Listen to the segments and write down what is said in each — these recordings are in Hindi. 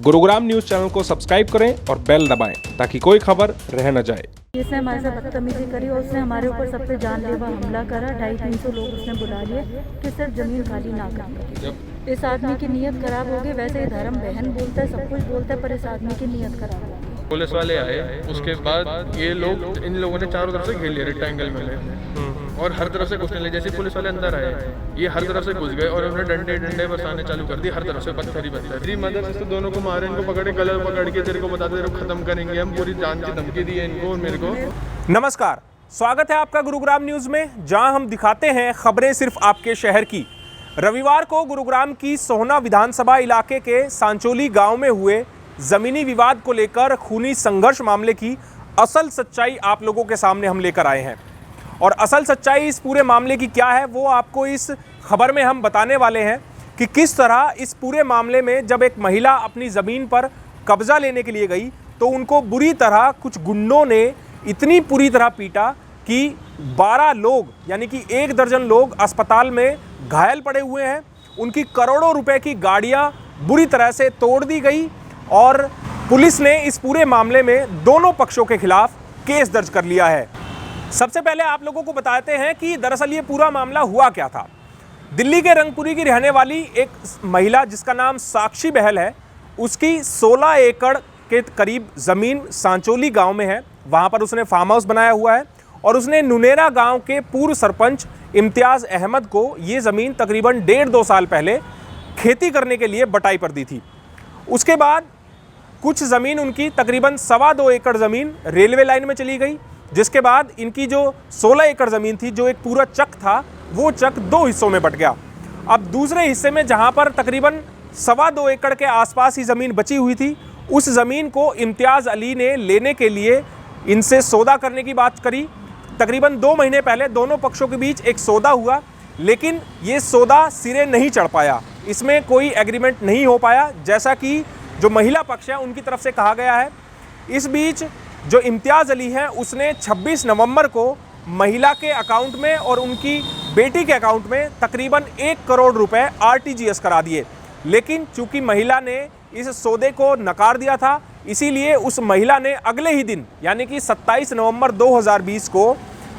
गुरुग्राम न्यूज चैनल को सब्सक्राइब करें और बेल दबाएं ताकि कोई खबर रह न जाए। इसने हमारे से बदतमीजी करी और उसने हमारे ऊपर सब पे जानलेवा हमला करा। 250-300 लोग उसने बुला लिए कि सिर्फ जमीन खाली ना कर। इस आदमी की नीयत खराब हो गई। वैसे धर्म बहन बोलता है, सब कुछ बोलता है, पर इस आदमी की नीयत खराब हो गई। पुलिस वाले आए, उसके बाद ये लोग इन लोगों ने चारों तरफ से घेर लिया रेक्टेंगल में और हर तरफ से घुसने लगे। जैसे पुलिस वाले अंदर आए, ये हर तरफ से घुस गए और उन्होंने डंडे बरसाने चालू कर दिए। हर तरफ से पत्थर ही पत्थर। जी मदर से दोनों को मारे, इनको पकड़े, गलर पकड़ के तेरे को बताते तेरे को खत्म करेंगे हम, पूरी जान की धमकी दी है इनको और मेरे को। नमस्कार, स्वागत है आपका गुरुग्राम न्यूज में, जहां हम दिखाते हैं खबरें सिर्फ आपके शहर की। रविवार को गुरुग्राम की सोहना विधानसभा इलाके के सांचोली गांव में हुए जमीनी विवाद को लेकर खूनी संघर्ष मामले की असल सच्चाई आप लोगों के सामने हम लेकर आए हैं। और असल सच्चाई इस पूरे मामले की क्या है वो आपको इस खबर में हम बताने वाले हैं कि किस तरह इस पूरे मामले में जब एक महिला अपनी ज़मीन पर कब्जा लेने के लिए गई तो उनको बुरी तरह कुछ गुंडों ने इतनी पूरी तरह पीटा कि 12 लोग यानी कि 1 दर्जन लोग अस्पताल में घायल पड़े हुए हैं। उनकी करोड़ों रुपए की गाड़ियां बुरी तरह से तोड़ दी गई और पुलिस ने इस पूरे मामले में दोनों पक्षों के खिलाफ केस दर्ज कर लिया है। सबसे पहले आप लोगों को बताते हैं कि दरअसल ये पूरा मामला हुआ क्या था। दिल्ली के रंगपुरी की रहने वाली एक महिला जिसका नाम साक्षी बहल है, उसकी 16 एकड़ के करीब ज़मीन सांचोली गांव में है। वहां पर उसने फार्म हाउस बनाया हुआ है और उसने नुनेरा गांव के पूर्व सरपंच इम्तियाज़ अहमद को ये ज़मीन तकरीबन 1.5-2 साल पहले खेती करने के लिए बटाई पर दी थी। उसके बाद कुछ ज़मीन उनकी तकरीबन 2.25 एकड़ ज़मीन रेलवे लाइन में चली गई, जिसके बाद इनकी जो 16 एकड़ ज़मीन थी, जो एक पूरा चक था, वो चक 2 हिस्सों में बट गया। अब दूसरे हिस्से में जहाँ पर तकरीबन 2.25 एकड़ के आसपास ही ज़मीन बची हुई थी, उस ज़मीन को इम्तियाज़ अली ने लेने के लिए इनसे सौदा करने की बात करी। तकरीबन 2 महीने पहले दोनों पक्षों के बीच एक सौदा हुआ, लेकिन ये सौदा सिरे नहीं चढ़ पाया, इसमें कोई एग्रीमेंट नहीं हो पाया, जैसा कि जो महिला पक्ष है उनकी तरफ से कहा गया है। इस बीच जो इम्तियाज़ अली है उसने 26 नवंबर को महिला के अकाउंट में और उनकी बेटी के अकाउंट में तकरीबन 1 करोड़ रुपए RTGS करा दिए। लेकिन चूंकि महिला ने इस सौदे को नकार दिया था, इसीलिए उस महिला ने अगले ही दिन यानी कि 27 नवंबर 2020 को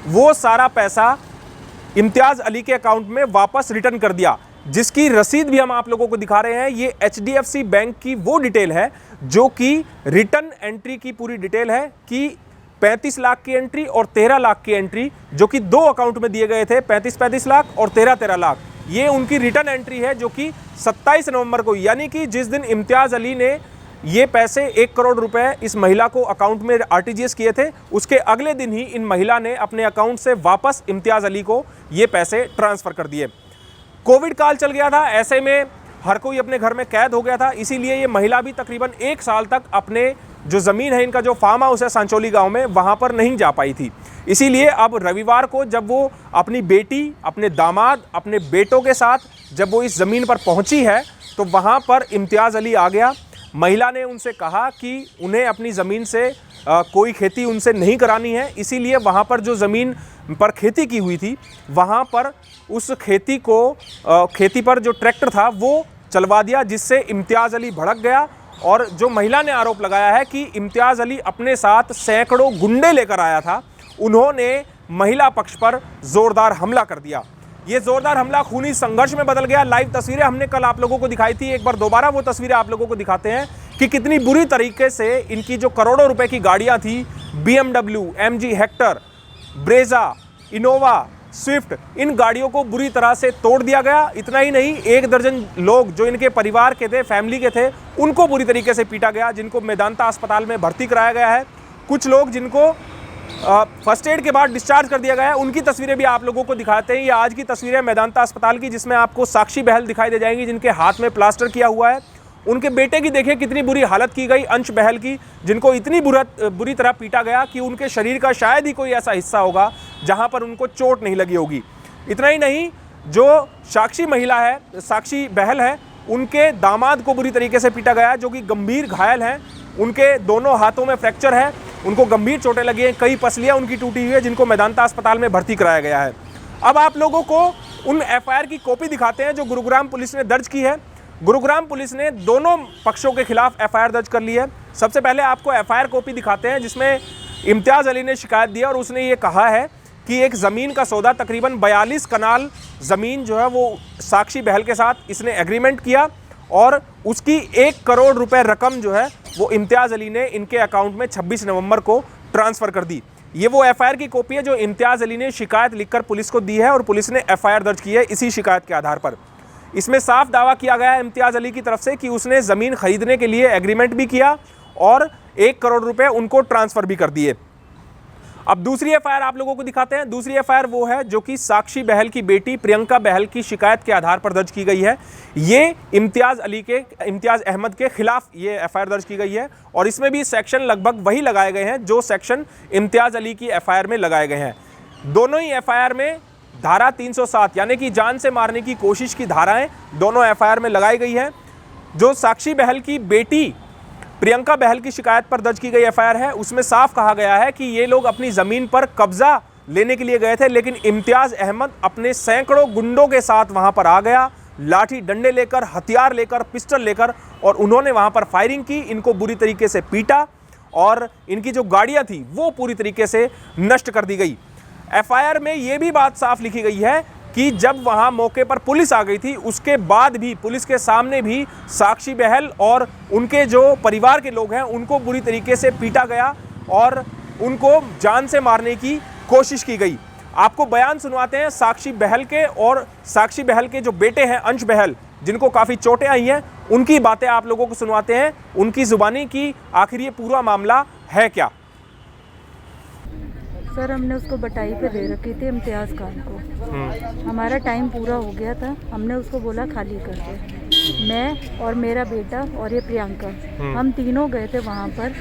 वो सारा पैसा इम्तियाज़ अली के अकाउंट में वापस रिटर्न कर दिया, जिसकी रसीद भी हम आप लोगों को दिखा रहे हैं। ये HDFC बैंक की वो डिटेल है जो कि रिटर्न एंट्री की पूरी डिटेल है कि 35 लाख की एंट्री और 13 लाख की एंट्री, जो कि 2 अकाउंट में दिए गए थे, 35 लाख और 13 लाख। ये उनकी रिटर्न एंट्री है जो कि 27 नवंबर को, यानी कि जिस दिन इम्तियाज़ अली ने ये पैसे 1 करोड़ रुपए इस महिला को अकाउंट में RTGS किए थे, उसके अगले दिन ही इन महिला ने अपने अकाउंट से वापस इम्तियाज़ अली को ये पैसे ट्रांसफ़र कर दिए। कोविड काल चल गया था, ऐसे में हर कोई अपने घर में कैद हो गया था, इसीलिए ये महिला भी तकरीबन 1 साल तक अपने जो ज़मीन है, इनका जो फार्म हाउस है सांचोली गांव में, वहाँ पर नहीं जा पाई थी। इसीलिए अब रविवार को जब वो अपनी बेटी, अपने दामाद, अपने बेटों के साथ जब वो इस ज़मीन पर पहुँची है तो वहाँ पर इम्तियाज़ अली आ गया। महिला ने उनसे कहा कि उन्हें अपनी ज़मीन से कोई खेती उनसे नहीं करानी है, इसीलिए वहाँ पर जो ज़मीन पर खेती की हुई थी वहाँ पर उस खेती पर जो ट्रैक्टर था वो चलवा दिया, जिससे इम्तियाज़ अली भड़क गया। और जो महिला ने आरोप लगाया है कि इम्तियाज़ अली अपने साथ सैकड़ों गुंडे लेकर आया था, उन्होंने महिला पक्ष पर ज़ोरदार हमला कर दिया। ये ज़ोरदार हमला खूनी संघर्ष में बदल गया। लाइव तस्वीरें हमने कल आप लोगों को दिखाई थी, एक बार दोबारा वो तस्वीरें आप लोगों को दिखाते हैं कि कितनी बुरी तरीके से इनकी जो करोड़ों रुपए की गाड़ियाँ थी, BMW, MG Hector, Brezza, Innova, Swift, इन गाड़ियों को बुरी तरह से तोड़ दिया गया। इतना ही नहीं, 1 दर्जन लोग जो इनके परिवार के थे, फैमिली के थे, उनको बुरी तरीके से पीटा गया, जिनको मेदांता अस्पताल में भर्ती कराया गया है। कुछ लोग जिनको फर्स्ट एड के बाद डिस्चार्ज कर दिया गया है, उनकी तस्वीरें भी आप लोगों को दिखाते हैं। ये आज की तस्वीरें मेदांता अस्पताल की, जिसमें आपको साक्षी बहल दिखाई दे जाएंगी, जिनके हाथ में प्लास्टर किया हुआ है। उनके बेटे की देखिए कितनी बुरी हालत की गई, अंश बहल की, जिनको इतनी बुरी तरह पीटा गया कि उनके शरीर का शायद ही कोई ऐसा हिस्सा होगा जहां पर उनको चोट नहीं लगी होगी। इतना ही नहीं, जो साक्षी महिला है, साक्षी बहल है, उनके दामाद को बुरी तरीके से पीटा गया, जो कि गंभीर घायल हैं। उनके दोनों हाथों में फ्रैक्चर है, उनको गंभीर चोटें लगी हैं, कई पसलियाँ उनकी टूटी हुई है, जिनको मेदांता अस्पताल में भर्ती कराया गया है। अब आप लोगों को उन FIR की कॉपी दिखाते हैं जो गुरुग्राम पुलिस ने दर्ज की है। गुरुग्राम पुलिस ने दोनों पक्षों के खिलाफ एफआईआर दर्ज कर ली है। सबसे पहले आपको एफआईआर कॉपी दिखाते हैं जिसमें इम्तियाज़ अली ने शिकायत दी है और उसने ये कहा है कि एक ज़मीन का सौदा तकरीबन 42 कनाल ज़मीन जो है वो साक्षी बहल के साथ इसने एग्रीमेंट किया और उसकी 1 करोड़ रुपए रकम जो है वो इम्तियाज़ अली ने इनके अकाउंट में 26 नवंबर को ट्रांसफ़र कर दी। ये वो एफआईआर की कॉपी है जो इम्तियाज़ अली ने शिकायत लिखकर पुलिस को दी है और पुलिस ने एफआईआर दर्ज की है इसी शिकायत के आधार पर। इसमें साफ दावा किया गया है इम्तियाज़ अली की तरफ से कि उसने ज़मीन खरीदने के लिए एग्रीमेंट भी किया और 1 करोड़ रुपए उनको ट्रांसफ़र भी कर दिए। अब दूसरी एफआईआर आप लोगों को दिखाते हैं। दूसरी एफआईआर वो है जो कि साक्षी बहल की बेटी प्रियंका बहल की शिकायत के आधार पर दर्ज की गई है। ये इम्तियाज़ अहमद के खिलाफ ये एफआईआर दर्ज की गई है और इसमें भी सेक्शन लगभग वही लगाए गए हैं जो सेक्शन इम्तियाज़ अली की एफआईआर में लगाए गए हैं। दोनों ही एफआईआर में धारा 307 यानी कि जान से मारने की कोशिश की धाराएं दोनों एफआईआर में लगाई गई हैं। जो साक्षी बहल की बेटी प्रियंका बहल की शिकायत पर दर्ज की गई एफआईआर है उसमें साफ कहा गया है कि ये लोग अपनी ज़मीन पर कब्जा लेने के लिए गए थे, लेकिन इम्तियाज़ अहमद अपने सैकड़ों गुंडों के साथ वहां पर आ गया, लाठी डंडे लेकर, हथियार लेकर, पिस्टल लेकर, और उन्होंने वहां पर फायरिंग की, इनको बुरी तरीके से पीटा और इनकी जो गाड़ियां थी वो पूरी तरीके से नष्ट कर दी गई। एफआईआर में ये भी बात साफ लिखी गई है कि जब वहां मौके पर पुलिस आ गई थी उसके बाद भी पुलिस के सामने भी साक्षी बहल और उनके जो परिवार के लोग हैं उनको बुरी तरीके से पीटा गया और उनको जान से मारने की कोशिश की गई। आपको बयान सुनवाते हैं साक्षी बहल के और साक्षी बहल के जो बेटे हैं अंश बहल, जिनको काफ़ी चोटें आई हैं, उनकी बातें आप लोगों को सुनवाते हैं, उनकी ज़ुबानी की आखिर ये पूरा मामला है क्या। सर हमने उसको बटाई पे दे रखी थी इम्तियाज़ खान को। हमारा टाइम पूरा हो गया था, हमने उसको बोला खाली कर दे। मैं और मेरा बेटा और ये प्रियंका हम तीनों गए थे वहाँ पर।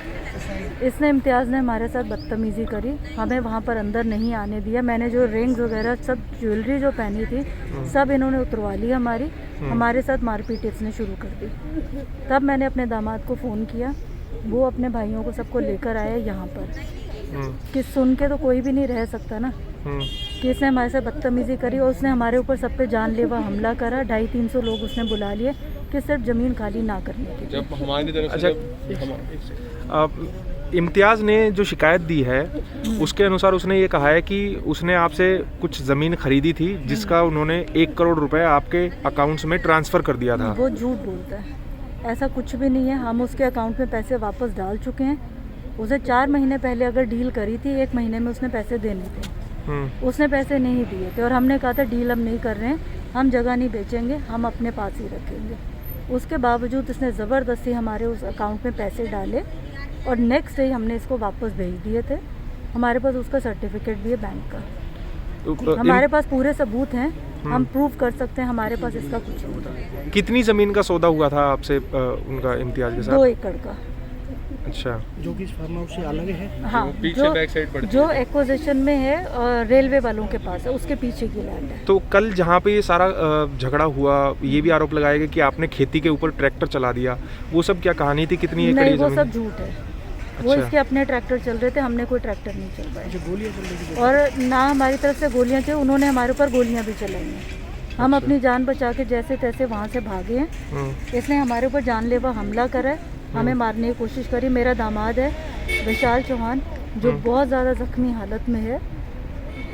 इसने इम्तियाज़ ने हमारे साथ बदतमीज़ी करी, हमें वहाँ पर अंदर नहीं आने दिया। मैंने जो रिंग्स वगैरह सब ज्वेलरी जो पहनी थी सब इन्होंने उतरवा ली हमारी। हमारे साथ मारपीट इसने शुरू कर दी। तब मैंने अपने दामाद को फ़ोन किया, वो अपने भाइयों को सबको लेकर आया यहाँ पर कि सुन के तो कोई भी नहीं रह सकता ना कि इसने हमारे से बदतमीज़ी करी और उसने हमारे ऊपर सब पे जानलेवा हमला करा। 250-300 लोग उसने बुला लिए कि सिर्फ ज़मीन खाली ना करने के लिए। जब हमारी तरफ से इम्तियाज़ ने जो शिकायत दी है उसके अनुसार उसने ये कहा है कि उसने आपसे कुछ ज़मीन खरीदी थी जिसका उन्होंने 1 करोड़ रुपए आपके अकाउंट्स में ट्रांसफ़र कर दिया था। वो झूठ बोलता है, ऐसा कुछ भी नहीं है। हम उसके अकाउंट में पैसे वापस डाल चुके हैं। उसे 4 महीने पहले अगर डील करी थी, 1 महीने में उसने पैसे देने थे, उसने पैसे नहीं दिए थे और हमने कहा था डील हम नहीं कर रहे हैं, हम जगह नहीं बेचेंगे, हम अपने पास ही रखेंगे। उसके बावजूद उसने ज़बरदस्ती हमारे उस अकाउंट में पैसे डाले और नेक्स्ट डे हमने इसको वापस भेज दिए थे। हमारे पास उसका सर्टिफिकेट भी है बैंक का, तो हमारे पास पूरे सबूत हैं, हम प्रूव कर सकते हैं हमारे पास इसका कुछ नहीं था। कितनी ज़मीन का सौदा हुआ था आपसे उनका इम्तियाज़ के साथ? 2 एकड़ का। अच्छा, जो कि इस फार्म हाउस से अलग है। हाँ, पीछे बैक साइड पड़ती जो एक्विजिशन में है और रेलवे वालों के पास है, उसके पीछे की लैंड है। तो कल जहाँ पे ये सारा झगड़ा हुआ, ये भी आरोप लगाया गया कि आपने खेती के ऊपर ट्रैक्टर चला दिया, वो सब क्या कहानी थी? कितनी एकड़ नहीं, वो ज़मीन? सब झूठ है। वो अच्छा। इसके अपने ट्रैक्टर चल रहे थे, हमने कोई ट्रैक्टर नहीं चलवाए जो गोलियां चल रही थी और ना हमारी तरफ से गोलियां चली, उन्होंने हमारे ऊपर गोलियां भी चलाई हैं। हम अपनी जान बचा के जैसे तैसे वहाँ से भागे हैं। इसने हमारे ऊपर जानलेवा हमला करा है, हमें मारने की कोशिश करी। मेरा दामाद है विशाल चौहान जो बहुत ज़्यादा ज़ख्मी हालत में है,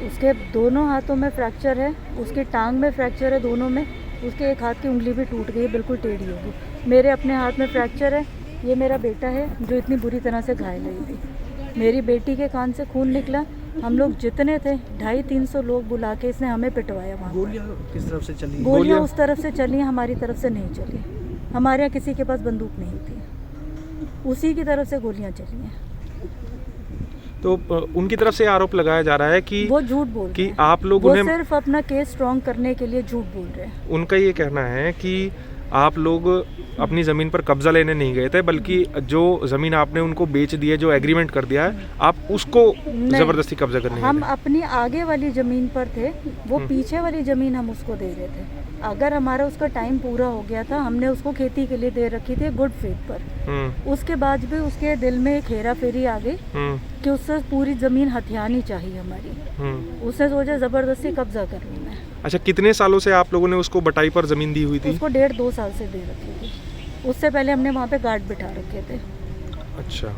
उसके दोनों हाथों में फ्रैक्चर है, उसकी टांग में फ्रैक्चर है दोनों में, उसके एक हाथ की उंगली भी टूट गई है, बिल्कुल टेढ़ी होगी। मेरे अपने हाथ में फ्रैक्चर है। ये मेरा बेटा है जो इतनी बुरी तरह से घायल हुई थी। मेरी बेटी के कान से खून निकला। हम लोग जितने थे 250-300 लोग बुला के इसने हमें पिटवाया वहाँ। गोलियां किस तरफ से चली? गोलियाँ उस तरफ से चली, हमारी तरफ से नहीं चली। हमारे यहाँ किसी के पास बंदूक नहीं थी, उसी की तरफ से गोलियां चली हैं। तो उनकी तरफ से आरोप लगाया जा रहा है कि वो झूठ बोल कि रहे हैं। आप लोग वो उन्हें, सिर्फ अपना केस स्ट्रॉन्ग करने के लिए झूठ बोल रहे हैं। उनका ये कहना है कि आप लोग अपनी ज़मीन पर कब्जा लेने नहीं गए थे, बल्कि जो ज़मीन आपने उनको बेच दी है, जो एग्रीमेंट कर दिया है, आप उसको ज़बरदस्ती कब्जा करने हम गए थे। अपनी आगे वाली ज़मीन पर थे, वो पीछे वाली ज़मीन हम उसको दे रहे थे। अगर हमारा उसका टाइम पूरा हो गया था, हमने उसको खेती के लिए दे रखी थी गुड फेथ पर। उसके बाद भी उसके दिल में एक हेरा फेरी आ गई कि उससे पूरी ज़मीन हथियानी चाहिए हमारी। उसने सोचा ज़बरदस्ती कब्जा कर लूँ मैं। अच्छा, कितने सालों से आप लोगों ने उसको बटाई पर ज़मीन दी हुई थी? उसको 1.5-2 साल से दे रखी थी। उससे पहले हमने वहाँ पे गार्ड बिठा रखे थे। अच्छा,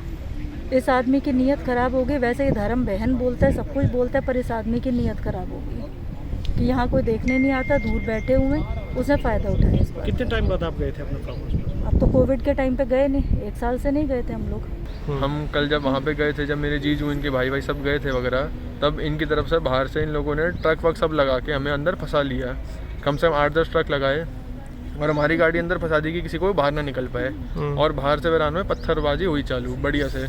इस आदमी की नीयत ख़राब हो गई। वैसे ये धर्म बहन बोलता है, सब कुछ बोलता है, पर इस आदमी की नीयत ख़राब हो गई कि यहाँ कोई देखने नहीं आता, दूर बैठे हुए हैं, उसने फ़ायदा उठाया इस बार। कितने टाइम बाद आप गए थे अपने फार्म हाउस में? अब तो कोविड के टाइम पे गए नहीं, 1 साल से नहीं गए थे हम लोग। हम कल जब वहाँ पे गए थे, जब मेरे जीजू इनके भाई सब गए थे वगैरह, तब इनकी तरफ से बाहर से इन लोगों ने ट्रक वक सब लगा के हमें अंदर फंसा लिया। कम से कम 8-10 ट्रक लगाए और हमारी गाड़ी अंदर फंसा दी कि किसी को बाहर ना निकल पाए। और बाहर से वीरान में पत्थरबाजी हुई चालू बढ़िया से।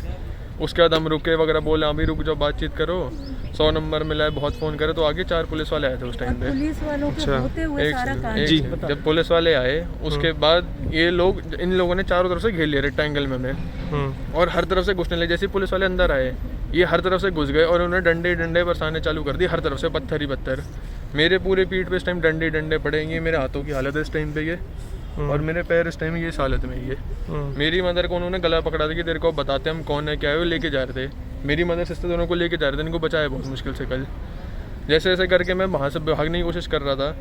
उसके बाद हम रुके वगैरह, बोले अभी रुक जाओ, बातचीत करो, 100 नंबर मिला है, बहुत फ़ोन करे, तो आगे 4 पुलिस वाले आए थे उस टाइम पे। पुलिस वालों के अच्छा। होते हुए सारा काम जी। जब पुलिस वाले आए उसके बाद ये लोग, इन लोगों ने चारों तरफ से घेर लिया रेक्टेंगल में हमें, और हर तरफ से घुसने लगे। जैसे पुलिस वाले अंदर आए, ये हर तरफ से घुस गए और उन्होंने डंडे बरसाने चालू कर दिए, हर तरफ से पत्थर ही पत्थर। मेरे पूरे पीठ पे इस टाइम डंडे पड़े, ये मेरे हाथों की हालत है इस टाइम पे ये, और मेरे पैर इस टाइम ये इस हालत में ये। मेरी मदर को उन्होंने गला पकड़ा था कि तेरे को बताते हम कौन है क्या है, वो लेके जा रहे थे। मेरी मदर सिस्टर दोनों को लेके जा रहे थे, इनको बचाया बहुत मुश्किल से कल। जैसे ऐसे करके मैं वहाँ से भागने की कोशिश कर रहा था,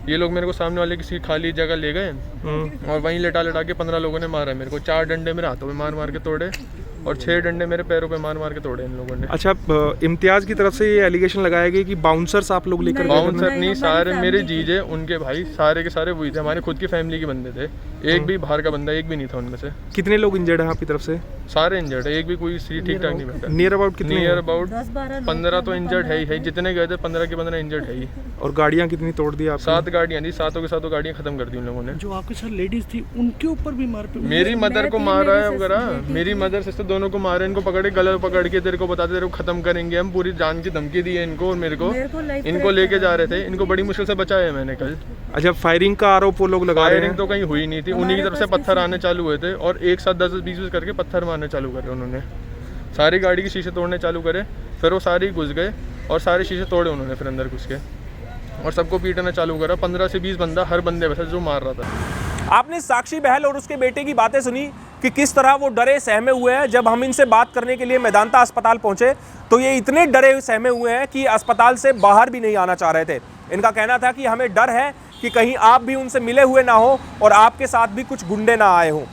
ये लोग मेरे को सामने वाले किसी खाली जगह ले गए और वहीं लेटा के 15 लोगों ने मारा मेरे को। 4 डंडे मेरे हाथों में मार के तोड़े और 6 डंडे मेरे पैरों पे मार के तोड़े इन लोगों ने। अच्छा, इम्तियाज़ की तरफ से ये एलिगेशन लगाया गया कि बाउंसर्स आप लोग लेकर गए थे? बाउंसर नहीं, सारे मेरे जीजे, उनके भाई, सारे के सारे वही थे, हमारे खुद की फैमिली के बंदे थे। एक भी बाहर का बंदा एक भी नहीं था उनमें से। कितने लोग इंजर्ड हैं आपकी तरफ से? सारे इंजर्ड है, एक भी कोई ठीक ठाक नहीं बैठा। नियर अबाउट कितने? नियर अबाउट 10-12 15 तो इंजर्ड है ही। जितने गए थे 15 के 15 इंजर्ड है ही। और गाड़ियाँ कितनी तोड़ दी आपने? 7 गाड़ियाँ थी, 7 के 7 गाड़ियाँ खत्म कर दी उन लोगों ने। जो आपके साथ लेडीज थी उनके ऊपर भी मारपीट? मेरी मदर को मारा है वगैरह, मेरी मदर सिस्टर दोनों को मारा, इनको पकड़े, गला पकड़ के तेरे को बताते, तेरे को खत्म करेंगे हम, पूरी जान की धमकी दी है इनको और मेरे को। इनको लेके जा रहे थे, इनको बड़ी मुश्किल से बचाया मैंने कल। अच्छा, फायरिंग का आरोप वो लोग लगा रहे हैं? फायरिंग तो कहीं हुई नहीं थी, उन्हीं की तरफ से पत्थर आने चालू हुए थे और एक साथ 10-20 करके पत्थर मारने चालू करे उन्होंने। सारी गाड़ी के शीशे तोड़ने चालू करे, फिर वो सारे घुस गए और सारे शीशे तोड़े उन्होंने फिर अंदर घुस के, और सबको पीटना चालू करा। 15 से 20 बंदा हर बंदे वैसे जो मार रहा था। आपने साक्षी बहल और उसके बेटे की बातें सुनी कि किस तरह वो डरे सहमे हुए हैं। जब हम इनसे बात करने के लिए मेदांता अस्पताल पहुंचे तो ये इतने डरे सहमे हुए हैं कि अस्पताल से बाहर भी नहीं आना चाह रहे थे। इनका कहना था कि हमें डर है कि कहीं आप भी उनसे मिले हुए ना हो और आपके साथ भी कुछ गुंडे ना आए हों।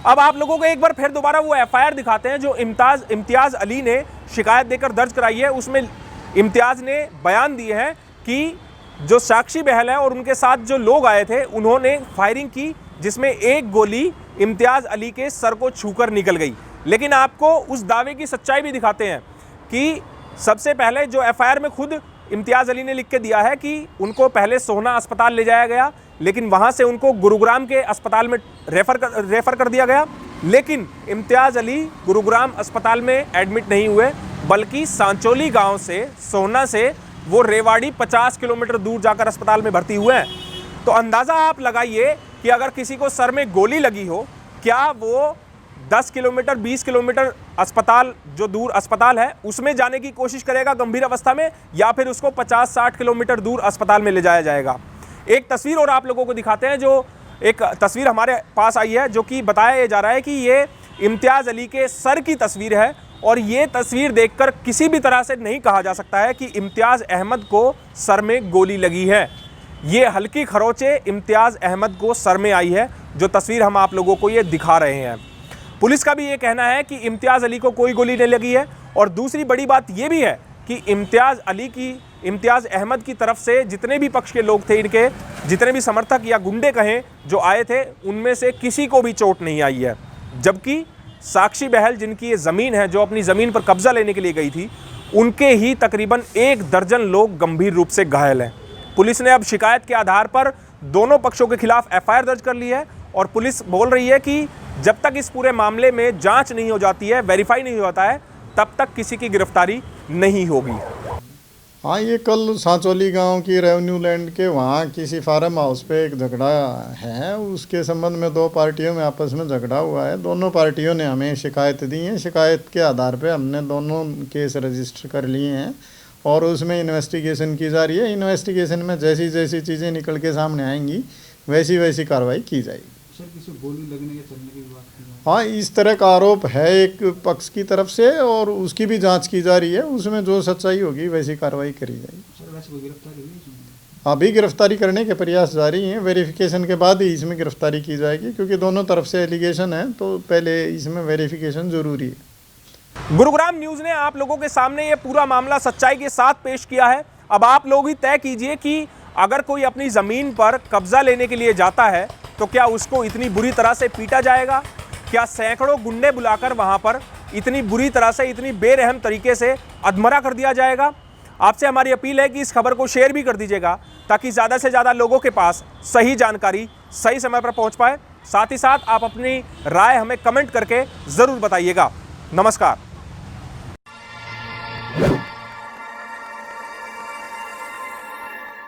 अब आप लोगों को एक बार फिर दोबारा वो FIR दिखाते हैं जो इम्तियाज़ अली ने शिकायत देकर दर्ज कराई है। उसमें इम्तियाज़ ने बयान दिए हैं कि जो साक्षी बहल है और उनके साथ जो लोग आए थे उन्होंने फायरिंग की, जिसमें एक गोली इम्तियाज़ अली के सर को छूकर निकल गई। लेकिन आपको उस दावे की सच्चाई भी दिखाते हैं कि सबसे पहले जो FIR में खुद इम्तियाज़ अली ने लिख के दिया है कि उनको पहले सोहना अस्पताल ले जाया गया, लेकिन वहाँ से उनको गुरुग्राम के अस्पताल में रेफ़र कर दिया गया। लेकिन इम्तियाज़ अली गुरुग्राम अस्पताल में एडमिट नहीं हुए, बल्कि सांचोली गाँव से, सोहना से वो रेवाड़ी 50 किलोमीटर दूर जाकर अस्पताल में भर्ती हुए हैं। तो अंदाज़ा आप लगाइए कि अगर किसी को सर में गोली लगी हो, क्या वो 10 किलोमीटर 20 किलोमीटर अस्पताल, जो दूर अस्पताल है, उसमें जाने की कोशिश करेगा गंभीर अवस्था में, या फिर उसको 50-60 किलोमीटर दूर अस्पताल में ले जाया जाएगा। एक तस्वीर और आप लोगों को दिखाते हैं। जो एक तस्वीर हमारे पास आई है जो कि बताया जा रहा है कि ये इम्तियाज़ अली के सर की तस्वीर है, और ये तस्वीर देखकर किसी भी तरह से नहीं कहा जा सकता है कि इम्तियाज़ अहमद को सर में गोली लगी है। ये हल्की खरोंचे इम्तियाज़ अहमद को सर में आई है, जो तस्वीर हम आप लोगों को ये दिखा रहे हैं। पुलिस का भी ये कहना है कि इम्तियाज़ अली को कोई गोली नहीं लगी है। और दूसरी बड़ी बात ये भी है कि इम्तियाज़ अहमद की तरफ से जितने भी पक्ष के लोग थे, इनके जितने भी समर्थक या गुंडे कहें जो आए थे, उनमें से किसी को भी चोट नहीं आई है। जबकि साक्षी बहल, जिनकी ये ज़मीन है, जो अपनी ज़मीन पर कब्जा लेने के लिए गई थी, उनके ही तकरीबन 1 दर्जन लोग गंभीर रूप से घायल हैं। पुलिस ने अब शिकायत के आधार पर दोनों पक्षों के खिलाफ FIR दर्ज कर ली है, और पुलिस बोल रही है कि जब तक इस पूरे मामले में जांच नहीं हो जाती है, वेरीफाई नहीं होता है, तब तक किसी की गिरफ्तारी नहीं होगी। हाँ, ये कल सांचोली गांव की रेवेन्यू लैंड के वहाँ किसी फार्म हाउस पे एक झगड़ा है, उसके संबंध में 2 पार्टियों में आपस में झगड़ा हुआ है। दोनों पार्टियों ने हमें शिकायत दी है। शिकायत के आधार पे हमने दोनों केस रजिस्टर कर लिए हैं और उसमें इन्वेस्टिगेशन की जा रही है। इन्वेस्टिगेशन में जैसी जैसी चीज़ें निकल के सामने आएंगी वैसी वैसी कार्रवाई की जाएगी। सर, किसी गोली लगने या चलने की बात की? हाँ, इस तरह का आरोप है एक पक्ष की तरफ से, और उसकी भी जांच की जा रही है। उसमें जो सच्चाई होगी वैसी कार्रवाई करी जाएगी। सर, वैसे कोई गिरफ्तारी हुई इसमें? अभी गिरफ्तारी करने के प्रयास जारी हैं, वेरिफिकेशन के बाद ही इसमें गिरफ्तारी की जाएगी, क्योंकि दोनों तरफ से एलिगेशन है, तो पहले इसमें वेरिफिकेशन ज़रूरी है। गुरुग्राम न्यूज़ ने आप लोगों के सामने ये पूरा मामला सच्चाई के साथ पेश किया है। अब आप लोग ही तय कीजिए कि अगर कोई अपनी ज़मीन पर कब्जा लेने के लिए जाता है तो क्या उसको इतनी बुरी तरह से पीटा जाएगा? क्या सैकड़ों गुंडे बुलाकर वहां पर इतनी बुरी तरह से, इतनी बेरहम तरीके से अधमरा कर दिया जाएगा? आपसे हमारी अपील है कि इस खबर को शेयर भी कर दीजिएगा, ताकि ज़्यादा से ज़्यादा लोगों के पास सही जानकारी सही समय पर पहुंच पाए। साथ ही साथ आप अपनी राय हमें कमेंट करके ज़रूर बताइएगा। नमस्कार।